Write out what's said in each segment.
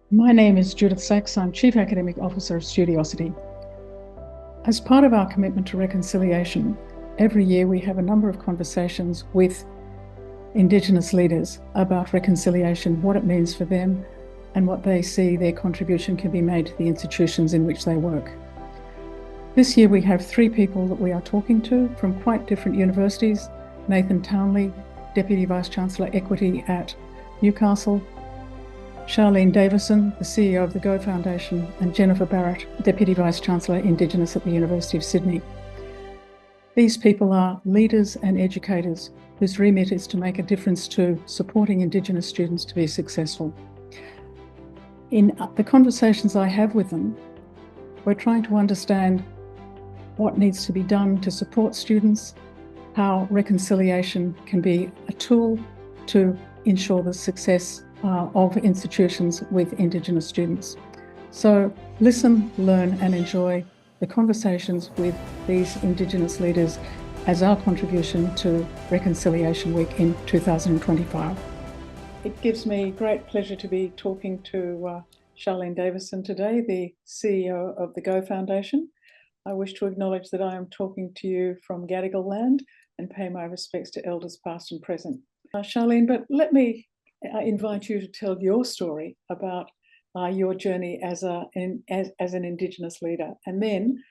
My name is Judyth Sachs. I'm Chief Academic Officer of Studiosity. As part of our commitment to reconciliation, every year we have a number of conversations with Indigenous leaders about reconciliation, what it means for them, and what they see their contribution can be made to the institutions in which they work. This year we have three people that we are talking to from quite different universities: Nathan Townley, Deputy Vice-Chancellor Equity at Newcastle; Charlene Davison, the CEO of the Go Foundation; and Jennifer Barrett, Deputy Vice-Chancellor Indigenous at the University of Sydney. These people are leaders and educators whose remit is to make a difference to supporting Indigenous students to be successful. In the conversations I have with them, we're trying to understand what needs to be done to support students, how reconciliation can be a tool to ensure the success of institutions with Indigenous students. So listen, learn and enjoy the conversations with these Indigenous leaders as our contribution to Reconciliation Week in 2025. It gives me great pleasure to be talking to Charlene Davison today, the CEO of the Go Foundation. I wish to acknowledge that I am talking to you from Gadigal land and pay my respects to elders past and present. Charlene, but let me invite you to tell your story about your journey as an Indigenous leader, and then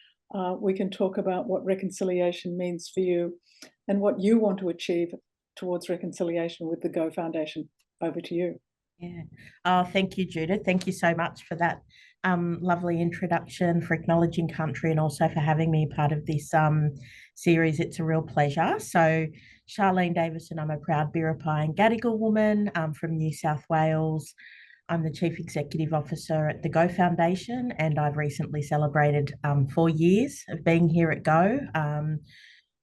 we can talk about what reconciliation means for you and what you want to achieve towards reconciliation with the Go Foundation. Over to you. Yeah. Oh, thank you, Judith. Thank you so much for that lovely introduction, for acknowledging country, and also for having me part of this series. It's a real pleasure. So, Charlene Davison, I'm a proud Biripi and Gadigal woman from New South Wales. I'm the Chief Executive Officer at the Go Foundation, and I've recently celebrated 4 years of being here at Go.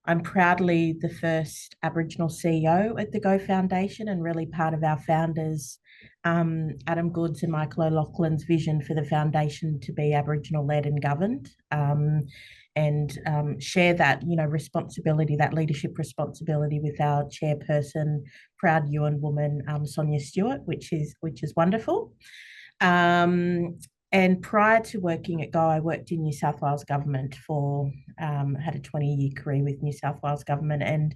I'm proudly the first Aboriginal CEO at the Go Foundation, and really part of our founders, Adam Goods and Michael O'Loughlin's vision for the foundation to be Aboriginal-led and governed, and share that, responsibility, that leadership responsibility with our chairperson, proud Yuin woman, Sonia Stewart, which is wonderful. And prior to working at Go, I worked in New South Wales government for, had a 20-year career with New South Wales government, and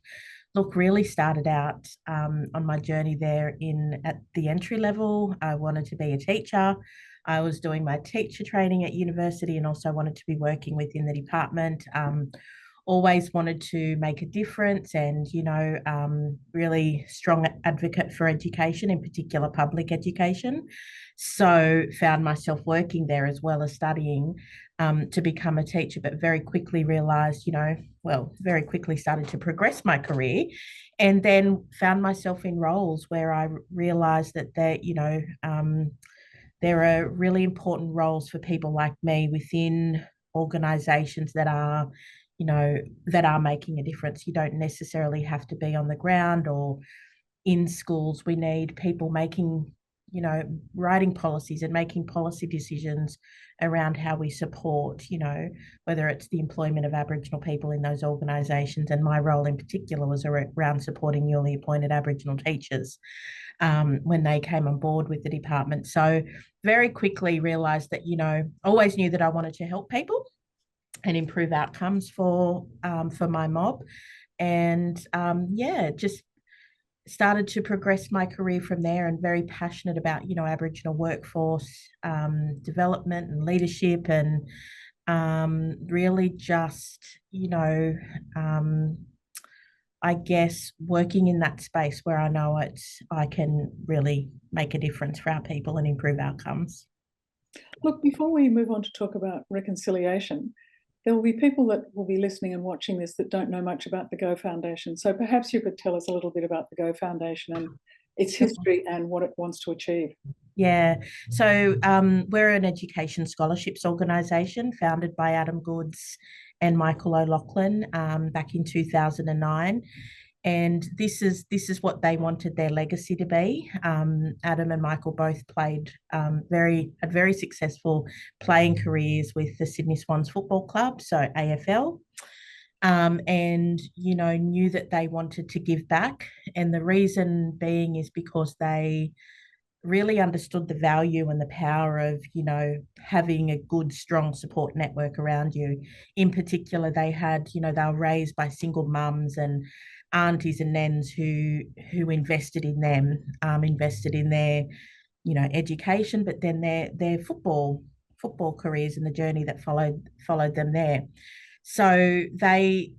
look, really started out on my journey there at the entry level. I wanted to be a teacher. I was doing my teacher training at university and also wanted to be working within the department. Always wanted to make a difference, and really strong advocate for education, in particular public education. So found myself working there as well as studying to become a teacher, but very quickly realised, very quickly started to progress my career, and then found myself in roles where I realised that there are really important roles for people like me within organisations that are making a difference. You don't necessarily have to be on the ground or in schools. We need people making, writing policies and making policy decisions around how we support, whether it's the employment of Aboriginal people in those organisations. And my role in particular was around supporting newly appointed Aboriginal teachers when they came on board with the department. So very quickly realised that, always knew that I wanted to help people and improve outcomes for my mob, and just started to progress my career from there, and very passionate about Aboriginal workforce development and leadership, and really just I guess working in that space where I know I can really make a difference for our people and improve outcomes. Look, before we move on to talk about reconciliation, there will be people that will be listening and watching this that don't know much about the Go Foundation. So perhaps you could tell us a little bit about the Go Foundation and its history and what it wants to achieve. Yeah, so we're an education scholarships organisation founded by Adam Goods and Michael O'Loughlin back in 2009. And this is what they wanted their legacy to be. Adam and Michael both played had very successful playing careers with the Sydney Swans Football Club, so AFL, and knew that they wanted to give back. And the reason being is because they really understood the value and the power of, having a good, strong support network around you. In particular, they had, they were raised by single mums and aunties and nens who invested in them, invested in their, education, but then their football careers and the journey that followed them there. So they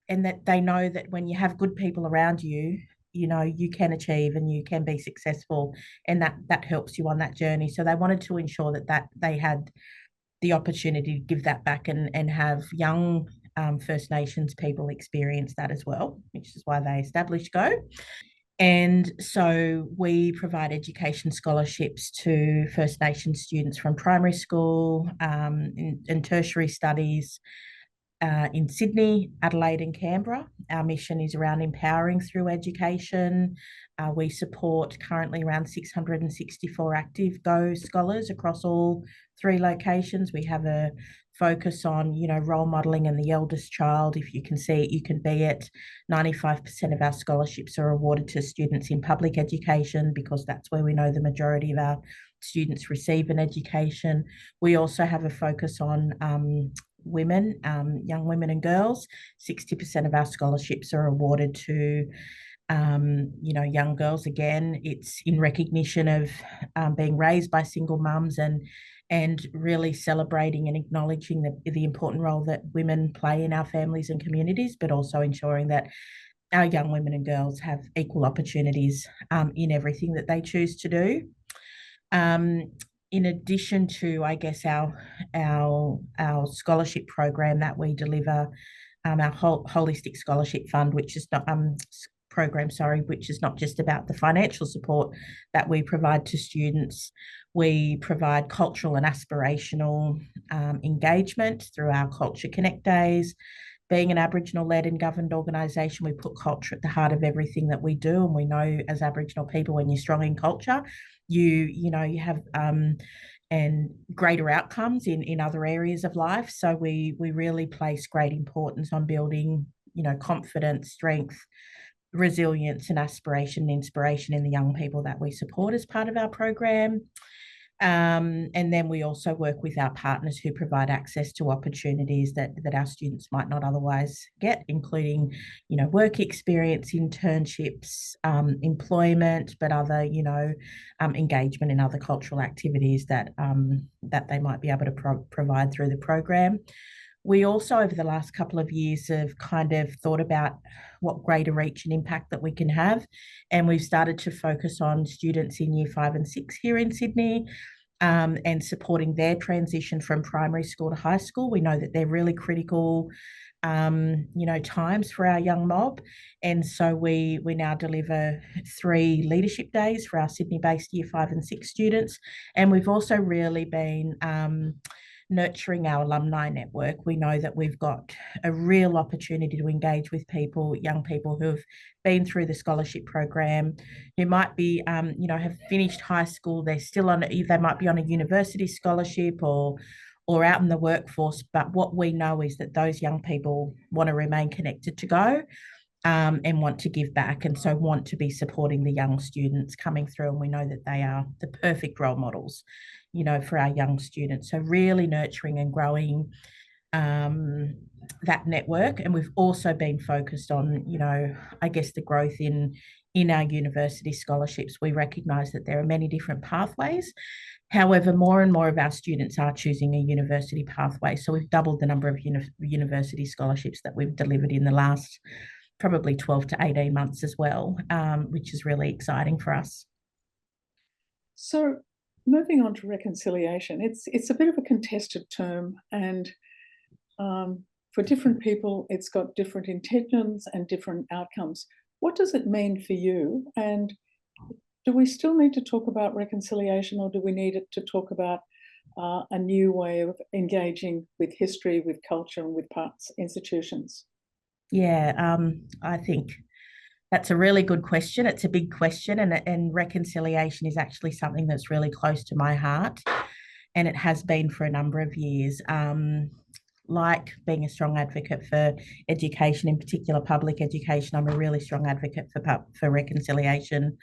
know that when you have good people around you, you can achieve and you can be successful, and that helps you on that journey. So they wanted to ensure that they had the opportunity to give that back and have young First Nations people experience that as well, which is why they established Go. And so we provide education scholarships to First Nations students from primary school and tertiary studies in Sydney, Adelaide, and Canberra. Our mission is around empowering through education. We support currently around 664 active Go scholars across all 3 locations. We have a focus on, role modelling and the eldest child. If you can see it, you can be it. 95% of our scholarships are awarded to students in public education because that's where we know the majority of our students receive an education. We also have a focus on women, young women and girls. 60% of our scholarships are awarded to young girls. Again, it's in recognition of being raised by single mums and really celebrating and acknowledging the important role that women play in our families and communities, but also ensuring that our young women and girls have equal opportunities in everything that they choose to do. In addition to, I guess, our scholarship program that we deliver, our holistic scholarship fund, which is not which is not just about the financial support that we provide to students. We provide cultural and aspirational engagement through our Culture Connect days. Being an Aboriginal-led and governed organisation, we put culture at the heart of everything that we do, and we know as Aboriginal people, when you're strong in culture, you have and greater outcomes in other areas of life. So we really place great importance on building, confidence, strength, resilience, and aspiration and inspiration in the young people that we support as part of our program. And then we also work with our partners who provide access to opportunities that our students might not otherwise get, including, work experience, internships, employment, but other, engagement in other cultural activities that they might be able to provide through the program. We also, over the last couple of years, have kind of thought about what greater reach and impact that we can have. And we've started to focus on students in year 5 and 6 here in Sydney, and supporting their transition from primary school to high school. We know that they're really critical, times for our young mob. And so we now deliver 3 leadership days for our Sydney-based year 5 and 6 students. And we've also really been nurturing our alumni network. We know that we've got a real opportunity to engage with people, young people who've been through the scholarship program, who might be, have finished high school. They're still they might be on a university scholarship or out in the workforce. But what we know is that those young people want to remain connected to Go, and want to give back, and so want to be supporting the young students coming through. And we know that they are the perfect role models, for our young students. So really nurturing and growing that network. And we've also been focused on, I guess, the growth in our university scholarships. We recognise that there are many different pathways. However, more and more of our students are choosing a university pathway. So we've doubled the number of university scholarships that we've delivered in the last probably 12 to 18 months as well, which is really exciting for us. So moving on to reconciliation, it's a bit of a contested term, and for different people, it's got different intentions and different outcomes. What does it mean for you? And do we still need to talk about reconciliation, or do we need to talk about a new way of engaging with history, with culture, and with institutions? Yeah, I think that's a really good question. It's a big question, and reconciliation is actually something that's really close to my heart, and it has been for a number of years. Like being a strong advocate for education, in particular public education, I'm a really strong advocate for reconciliation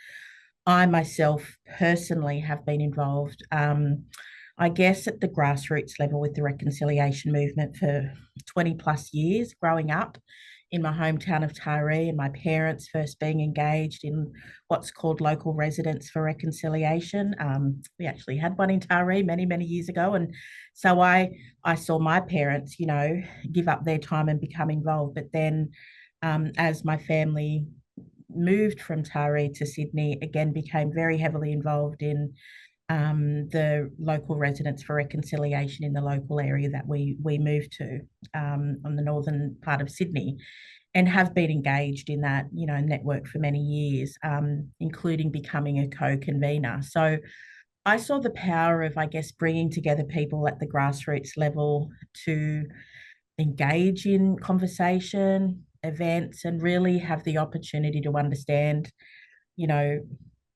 I myself personally have been involved, I guess, at the grassroots level with the reconciliation movement for 20 plus years, growing up in my hometown of Taree, and my parents first being engaged in what's called local residents for reconciliation. We actually had one in Taree many, many years ago. And so I saw my parents, you know, give up their time and become involved. But then as my family moved from Taree to Sydney, again became very heavily involved in the local residents for reconciliation in the local area that we moved to, on the northern part of Sydney, and have been engaged in that, you know, network for many years, including becoming a co-convener. So I saw the power of, I guess, bringing together people at the grassroots level to engage in conversation, events, and really have the opportunity to understand, you know,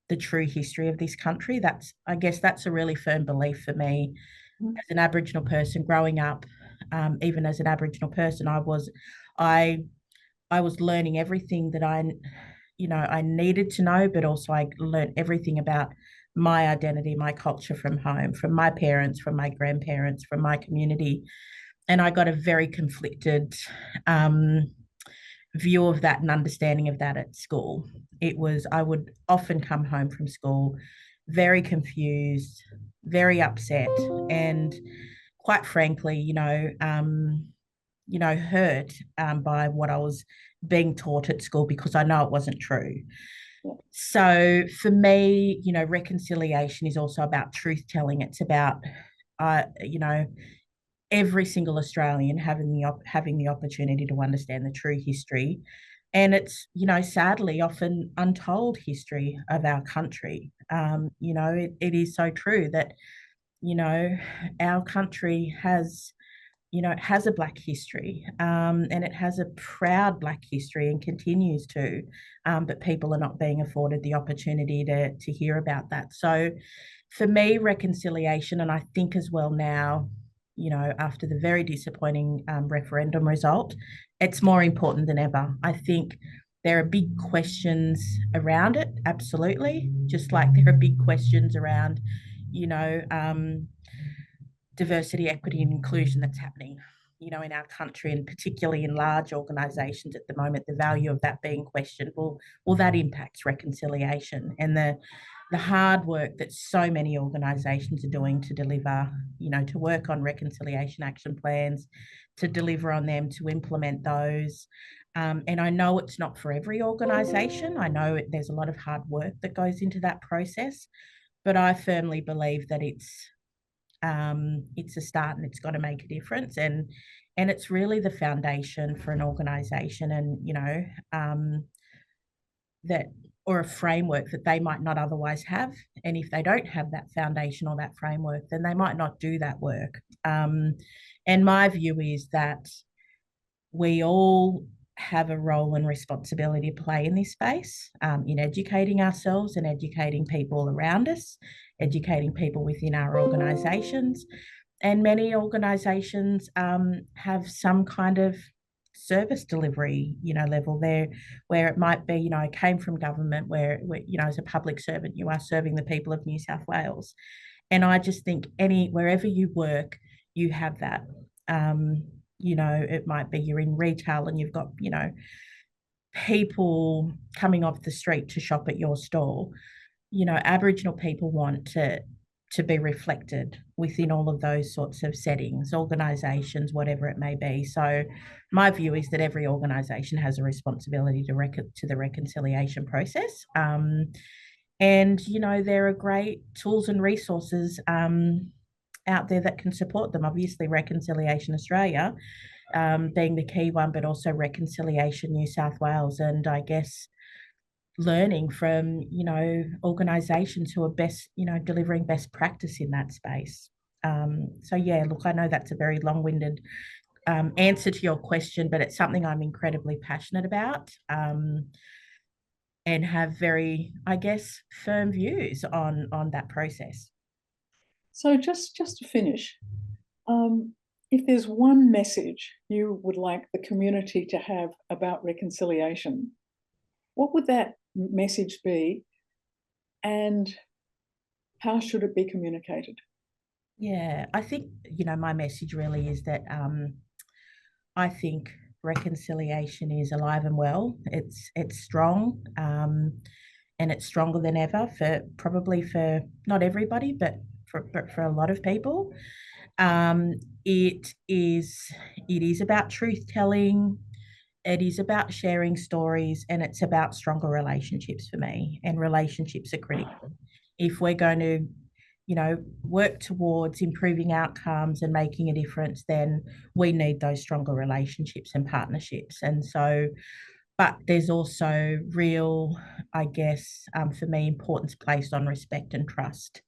the true history of this country. That's, I guess, that's a really firm belief for me as an Aboriginal person growing up. Even as an Aboriginal person, I I was learning everything that I needed to know, but also I learned everything about my identity, my culture from home, from my parents, from my grandparents, from my community. And I got a very conflicted um, view of that and understanding of that at school. I would often come home from school very confused, very upset, and quite frankly, hurt by what I was being taught at school, because I know it wasn't true. So for me, you know, reconciliation is also about truth telling. It's about, you know, every single Australian having the opportunity to understand the true history. And it's, you know, sadly often untold history of our country. You know, it is so true that, you know, our country has, you know, it has a Black history, and it has a proud Black history and continues to, but people are not being afforded the opportunity to hear about that. So for me, reconciliation, and I think as well now, you know, after the very disappointing referendum result, it's more important than ever. I think there are big questions around it, absolutely, just like there are big questions around, you know, diversity, equity, and inclusion that's happening, you know, in our country, and particularly in large organisations at the moment. The value of that being questioned, well, that impacts reconciliation and the hard work that so many organisations are doing to deliver, you know, to work on reconciliation action plans, to deliver on them, to implement those. And I know it's not for every organisation. I know there's a lot of hard work that goes into that process, but I firmly believe that it's a start and it's got to make a difference, and it's really the foundation for an organization, and you know, that, or a framework that they might not otherwise have. And if they don't have that foundation or that framework, then they might not do that work. And my view is that we all have a role and responsibility to play in this space, in educating ourselves and educating people around us, educating people within our organisations. And many organisations have some kind of service delivery, you know, level there, where it might be, you know, I came from government where, you know, as a public servant, you are serving the people of New South Wales. And I just think wherever you work, you have that. You know, it might be you're in retail and you've got, you know, people coming off the street to shop at your store. You know, Aboriginal people want to be reflected within all of those sorts of settings, organisations, whatever it may be. So my view is that every organisation has a responsibility to the reconciliation process. And, you know, there are great tools and resources out there that can support them. Obviously, Reconciliation Australia being the key one, but also Reconciliation New South Wales. And I guess learning from, you know, organisations who are best, you know, delivering best practice in that space. So yeah, look, I know that's a very long-winded answer to your question, but it's something I'm incredibly passionate about, and have very, I guess, firm views on that process. So just to finish, if there's one message you would like the community to have about reconciliation, what would that message be and how should it be communicated? Yeah, I think, my message really is that I think reconciliation is alive and well. It's strong, and it's stronger than ever for not everybody, but for a lot of people. Um, it is it is about truth telling. It is about sharing stories, and it's about stronger relationships for me. And relationships are critical if we're going to work towards improving outcomes and making a difference. Then we need those stronger relationships and partnerships. And so, but there's also real, I guess, for me, importance placed on respect and trust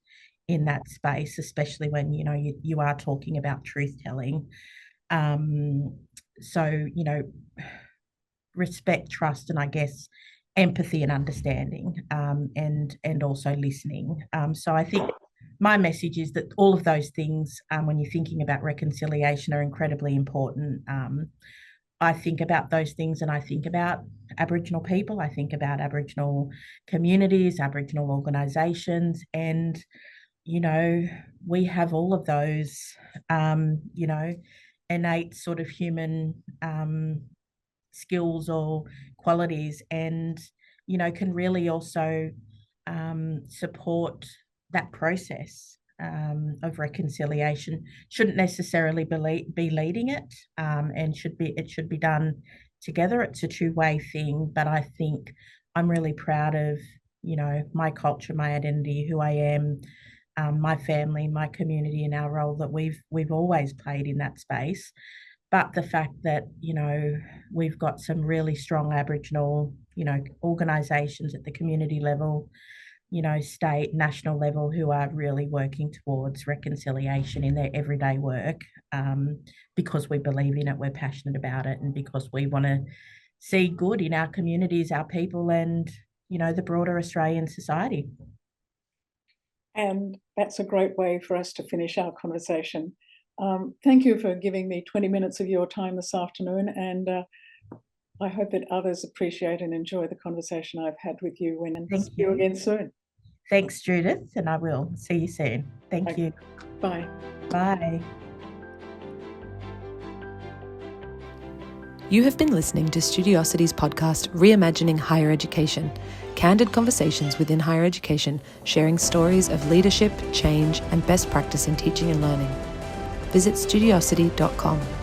in that space, especially when you are talking about truth telling. So respect, trust, and I guess empathy and understanding, and also listening. So I think my message is that all of those things, when you're thinking about reconciliation, are incredibly important. I think about those things, and I think about Aboriginal people. I think about Aboriginal communities, Aboriginal organisations, and we have all of those, innate sort of human skills or qualities, and can really also support that process of reconciliation. Shouldn't necessarily be leading it, and it should be done together. It's a two-way thing, but I think I'm really proud of my culture, my identity, who I am, my family, my community, and our role that we've always played in that space. But the fact that we've got some really strong Aboriginal organisations at the community level, state, national level, who are really working towards reconciliation in their everyday work, because we believe in it, we're passionate about it, and because we want to see good in our communities, our people, and the broader Australian society. And that's a great way for us to finish our conversation. Thank you for giving me 20 minutes of your time this afternoon, and I hope that others appreciate and enjoy the conversation I've had with you. And see you again soon. Thanks, Judith, and I will see you soon. Thank you. Bye. Bye. You have been listening to Studiosity's podcast, Reimagining Higher Education, candid conversations within higher education, sharing stories of leadership, change, and best practice in teaching and learning. Visit studiosity.com.